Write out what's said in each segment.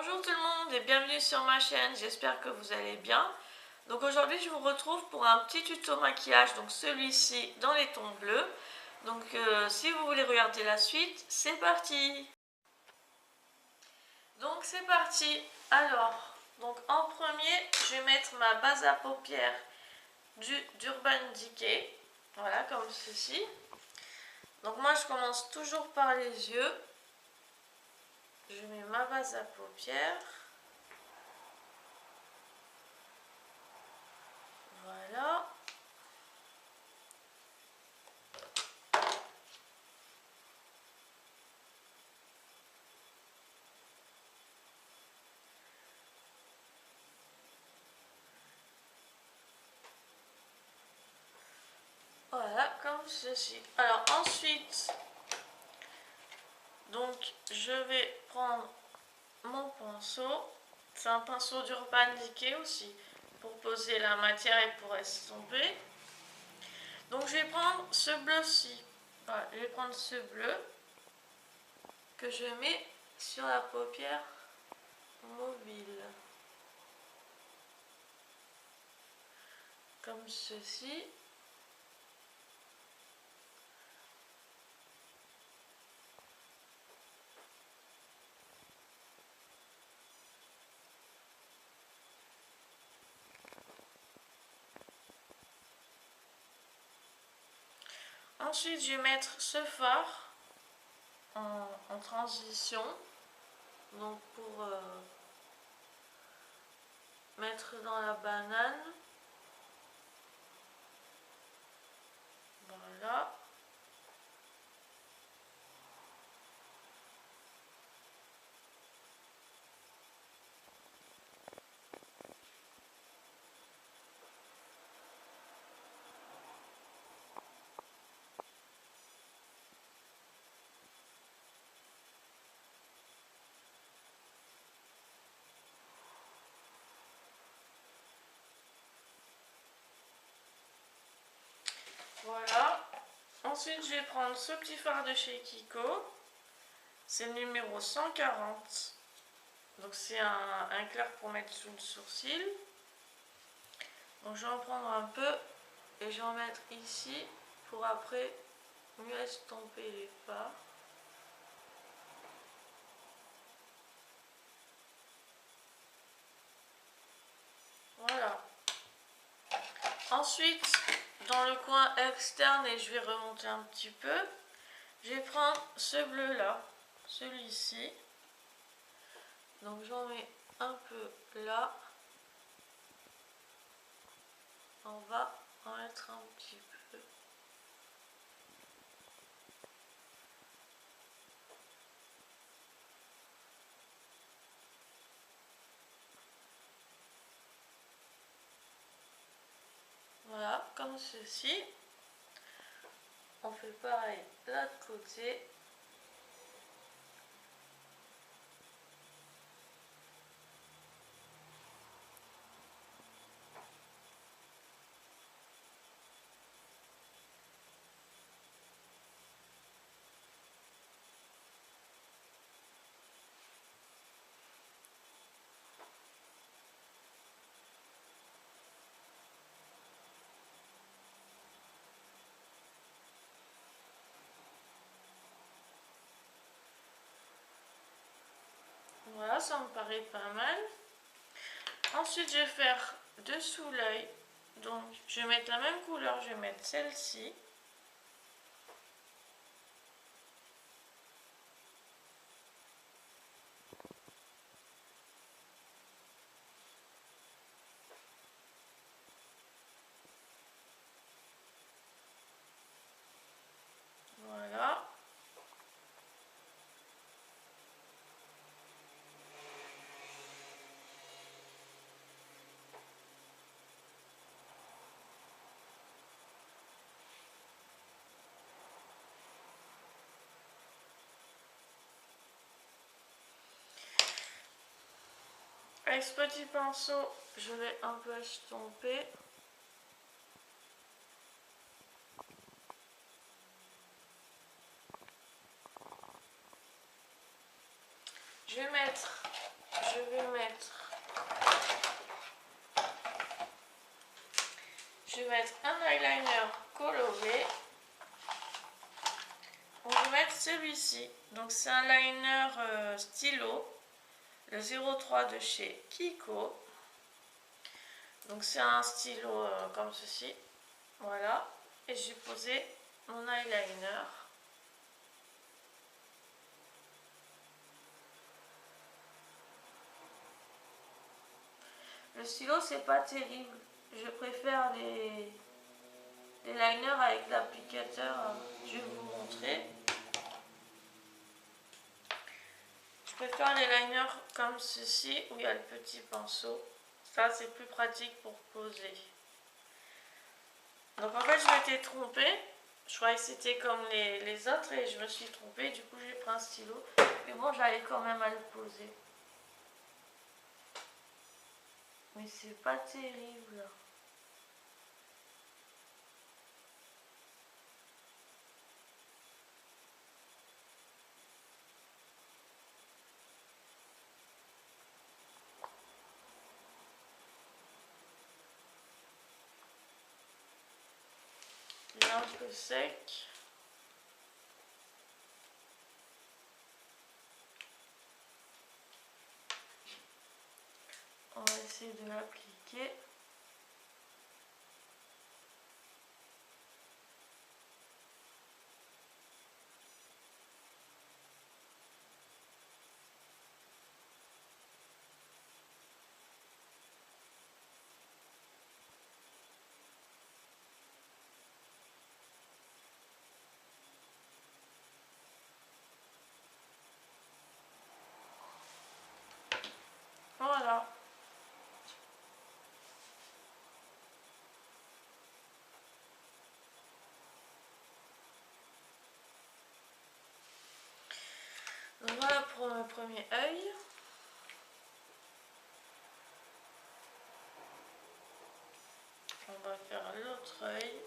Bonjour tout le monde et bienvenue sur ma chaîne, j'espère que vous allez bien. Donc aujourd'hui je vous retrouve pour un petit tuto maquillage, donc celui-ci dans les tons bleus. Donc si vous voulez regarder la suite, c'est parti. Donc c'est parti. Alors, donc en premier, je vais mettre ma base à paupières d'Urban Decay. Voilà, comme ceci. Donc moi je commence toujours par les yeux. Je mets ma base à paupières. Voilà. Voilà, comme ceci. Alors ensuite, donc je vais prendre mon pinceau. C'est un pinceau d'Urban Decay aussi, pour poser la matière et pour estomper. Donc je vais prendre ce bleu-ci. Voilà, je vais prendre ce bleu que je mets sur la paupière mobile. Comme ceci. Ensuite, je vais mettre ce fard en transition. Donc pour mettre dans la banane. Voilà. Voilà. Ensuite, je vais prendre ce petit fard de chez Kiko. C'est le numéro 140. Donc c'est un clair pour mettre sous le sourcil. Donc je vais en prendre un peu et je vais en mettre ici pour après mieux estomper les fards. Voilà. Ensuite, dans le coin externe, et je vais remonter un petit peu, je vais prendre ce bleu là, celui-ci. Donc j'en mets un peu là. On va en mettre un petit peu. Voilà, comme ceci. On fait pareil de l'autre côté. Voilà, ça me paraît pas mal. Ensuite, je vais faire dessous l'œil. Donc, je vais mettre la même couleur, je vais mettre celle-ci. Voilà. Avec ce petit pinceau, je vais un peu estomper. Je vais mettre un eyeliner coloré. On va mettre celui-ci. Donc c'est un liner stylo, le 03 de chez Kiko. Donc c'est un stylo comme ceci. Voilà. Et j'ai posé mon eyeliner. Le stylo c'est pas terrible. Je préfère les liners avec l'applicateur. Je vais vous montrer. Je préfère les liners comme ceci où il y a le petit pinceau. Ça c'est plus pratique pour poser. Donc en fait je m'étais trompée. Je croyais que c'était comme les autres et je me suis trompée. Du coup j'ai pris un stylo. Mais bon, j'arrive quand même à le poser. Mais c'est pas terrible. Il est un peu sec. On va essayer de l'appliquer. Voilà. Donc voilà pour le premier œil. On va faire l'autre œil.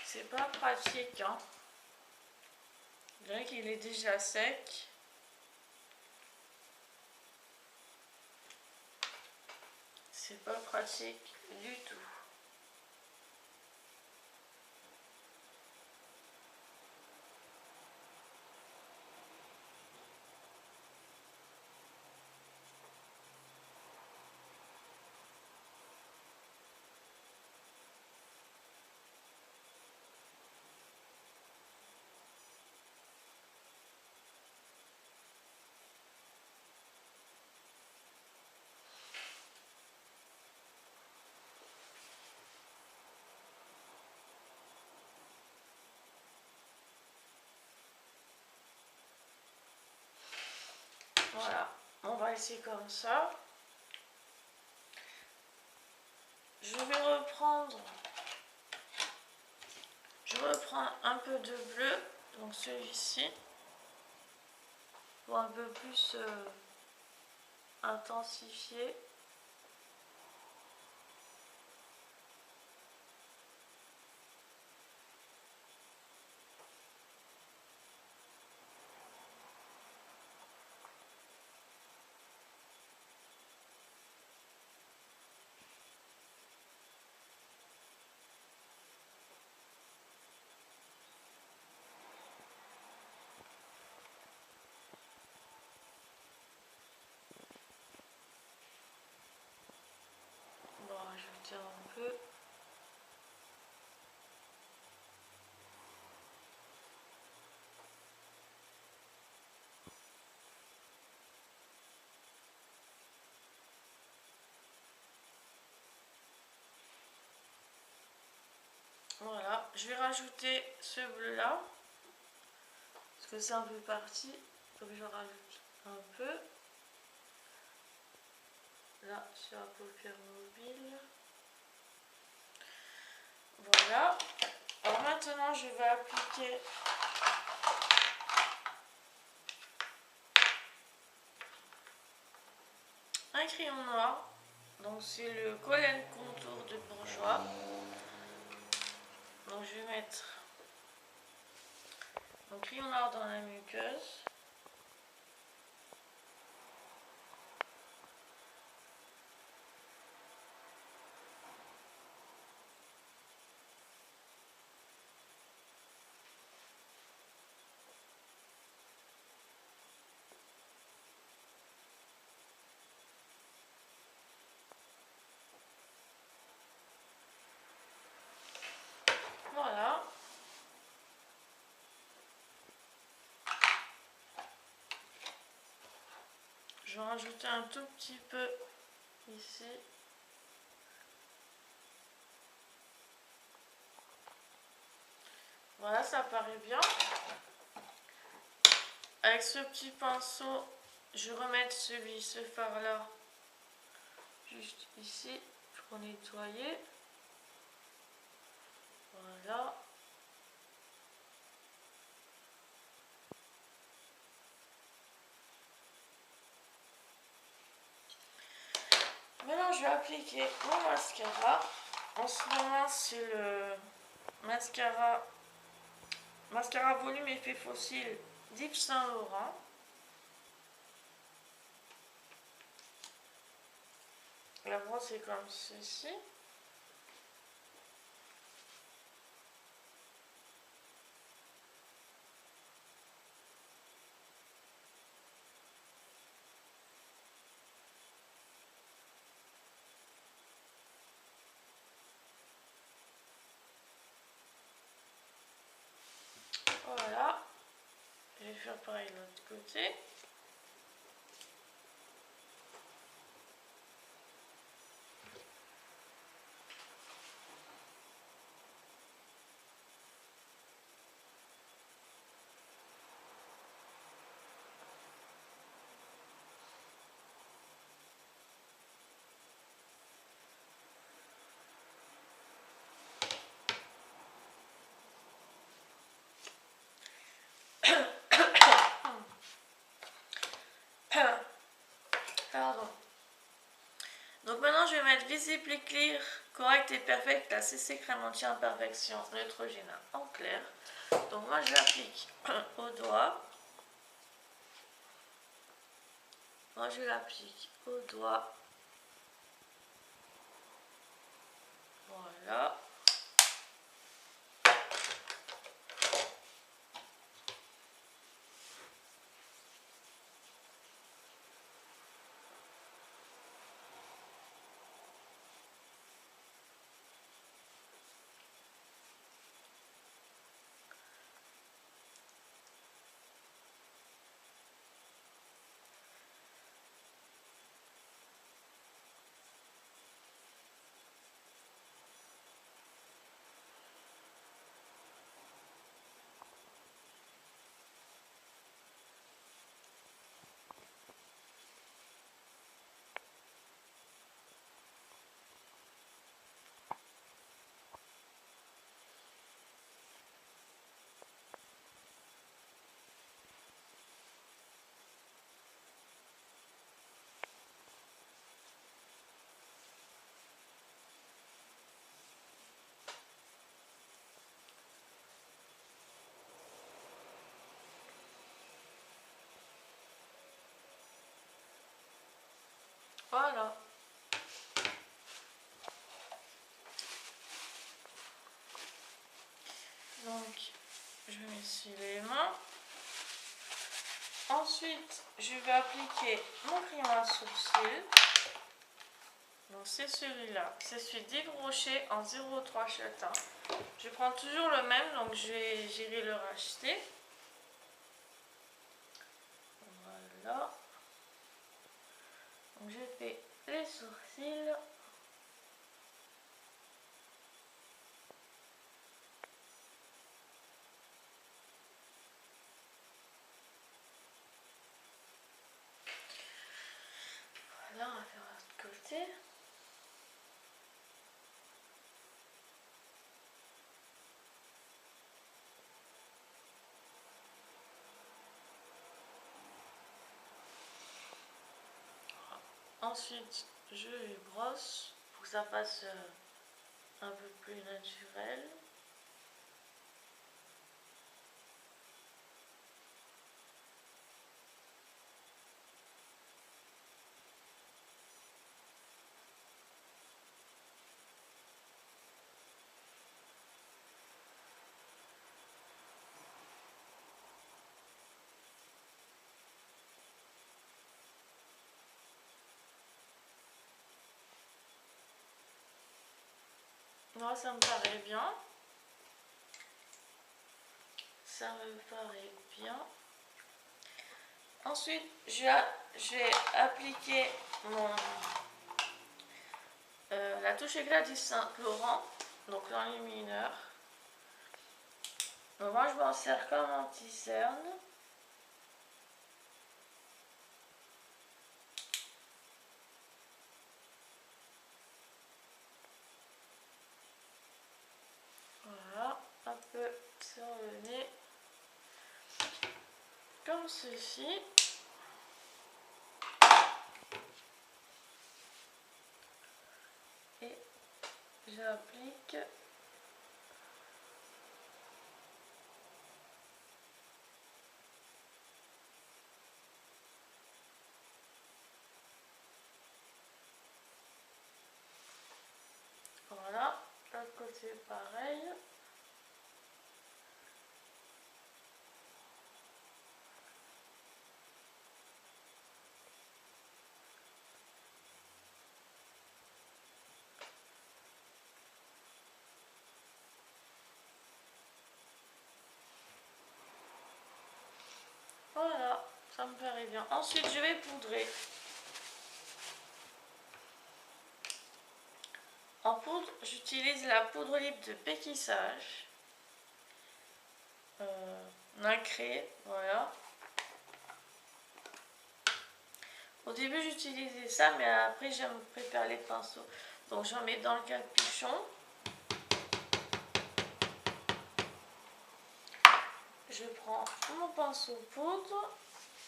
C'est pas pratique, hein. Je dirais qu'il est déjà sec. C'est pas pratique du tout. Voilà, on va laisser comme ça. Je reprends un peu de bleu, donc celui-ci, pour un peu plus intensifier. On va rajouter un peu. Voilà, je vais rajouter ce bleu là, parce que c'est un peu parti, donc je rajoute un peu, là sur la paupière mobile. Voilà, alors maintenant je vais appliquer un crayon noir, donc c'est le Color Contour de Bourjois. Donc je vais mettre mon crayon noir dans la muqueuse. Voilà. Je vais rajouter un tout petit peu ici. Voilà, ça paraît bien. Avec ce petit pinceau, je vais remettre ce fard là juste ici pour nettoyer. Voilà. Maintenant, je vais appliquer mon mascara. En ce moment, c'est le mascara volume effet fossile d'Yves Saint Laurent. La brosse est comme ceci. Voilà. Je vais faire pareil de l'autre côté. Pardon. Donc maintenant, je vais mettre visible et clear, correct et perfect, la CC crème anti-imperfection Neutrogena en clair. Donc moi, je l'applique au doigt. Moi, je l'applique au doigt. Voilà. Voilà. Donc, je m'essuie les mains. Ensuite, je vais appliquer mon crayon à sourcils. Donc, c'est celui-là. C'est celui d'Yves Rocher en 03 châtain. Je prends toujours le même, donc j'irai le racheter. Voilà. Donc, je fais les sourcils. Voilà, on va faire l'autre côté. Ensuite, je les brosse pour que ça fasse un peu plus naturel. Moi, ça me paraît bien. Ça me paraît bien. Ensuite, je vais appliquer la touche éclat du Saint-Laurent, donc l'enlumineur. Donc moi, je m'en sers comme anti-cerne. Voilà, un peu sur le nez, comme ceci. Et j'applique voilà, l'autre côté pareil. Voilà, ça me paraît bien. Ensuite, je vais poudrer. En poudre, j'utilise la poudre libre de péquissage. Nacré, voilà. Au début, j'utilisais ça, mais après, j'aime préparer les pinceaux. Donc, j'en mets dans le capuchon. Je prends mon pinceau poudre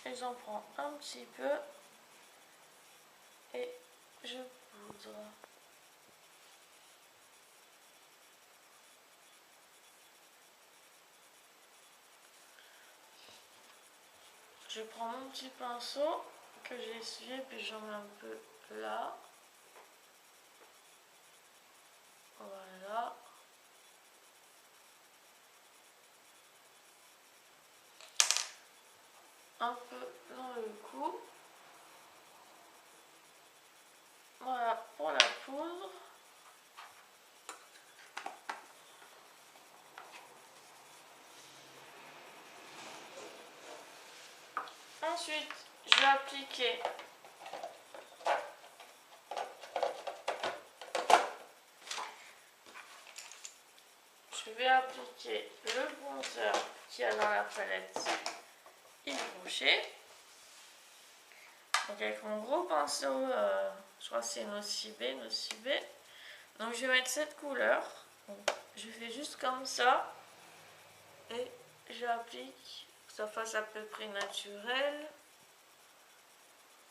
et j'en prends un petit peu et je poudre. Je prends mon petit pinceau que j'ai essuyé puis j'en mets un peu là. Voilà. Un peu dans le cou. Voilà pour la poudre. Ensuite, je vais appliquer le bronzer qu'il y a dans la palette Yves Rocher. Donc avec mon gros pinceau, je crois que c'est Nocibé. Donc je vais mettre cette couleur. Donc, je fais juste comme ça et j'applique, que ça fasse à peu près naturel.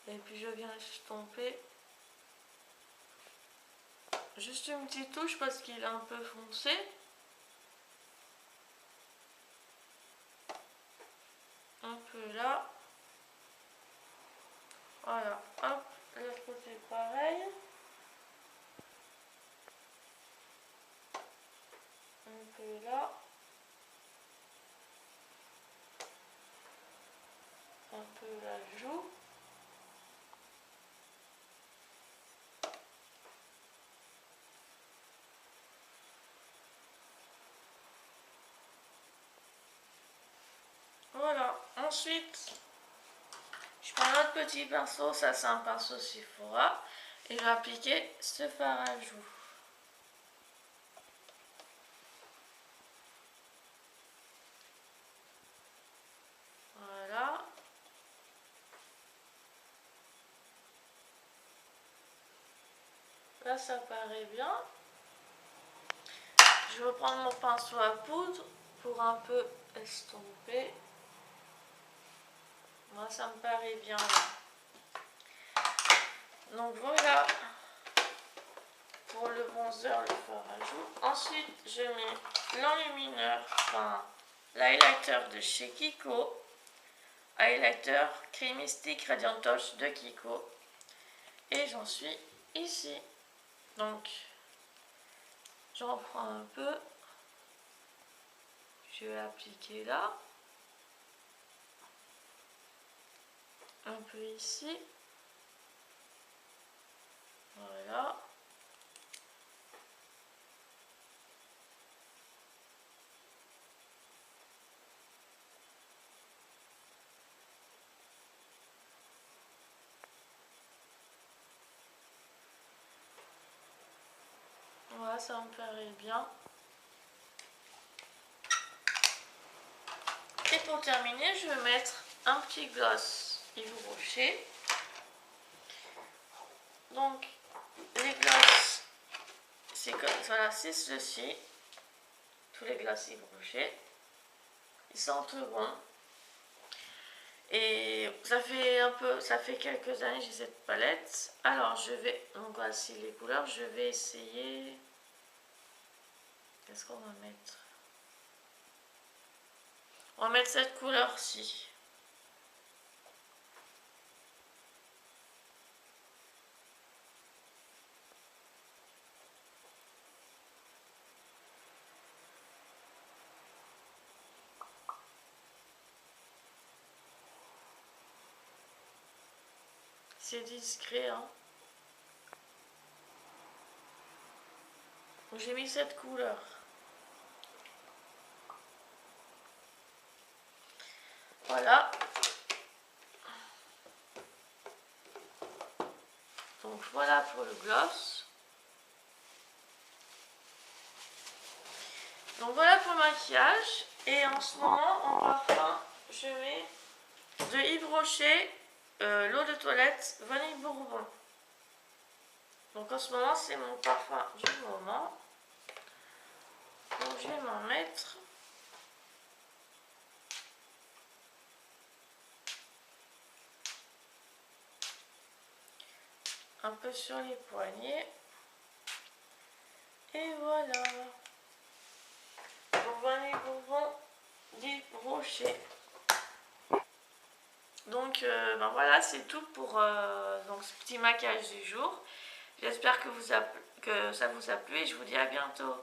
Et puis je viens estomper. Juste une petite touche parce qu'il est un peu foncé. Un peu là. Voilà, hop, l'autre côté pareil. Un peu là. Un peu la joue. Voilà, ensuite, je prends un autre petit pinceau, ça c'est un pinceau Sephora, et je vais appliquer ce fard à joues. Voilà. là ça paraît bien. Je vais prendre mon pinceau à poudre pour un peu estomper. Moi ça me paraît bien là. Donc voilà pour le bronzer, le fard à joues. Ensuite je mets l'enlumineur, enfin l'highlighter de chez Kiko. Highlighter Creamy Stick Radiant Touch de Kiko. Et j'en suis ici. Donc j'en prends un peu. Je vais appliquer là. Un peu ici. Voilà. Voilà, ça me paraît bien. Et pour terminer, je vais mettre un petit gloss Yves Rocher. Donc, les gloss, c'est comme voilà, c'est ceci. Tous les gloss Yves Rocher. Ils sentent bon. Et ça fait quelques années que j'ai cette palette. Alors, je vais, donc voici les couleurs. Je vais essayer. Qu'est-ce qu'on va mettre? On va mettre cette couleur-ci. C'est discret, hein. J'ai mis cette couleur. Voilà. Donc voilà pour le gloss. Donc voilà pour le maquillage. Et en ce moment, en parfum, je mets de Yves Rocher l'eau de toilette vanille bourbon. Donc en ce moment, c'est mon parfum du moment. Donc je vais m'en mettre. Un peu sur les poignets. Et voilà. Donc vanille bourbon d'Yves Rocher. Donc ben voilà, c'est tout pour donc, ce petit maquillage du jour. J'espère que ça vous a plu et je vous dis à bientôt.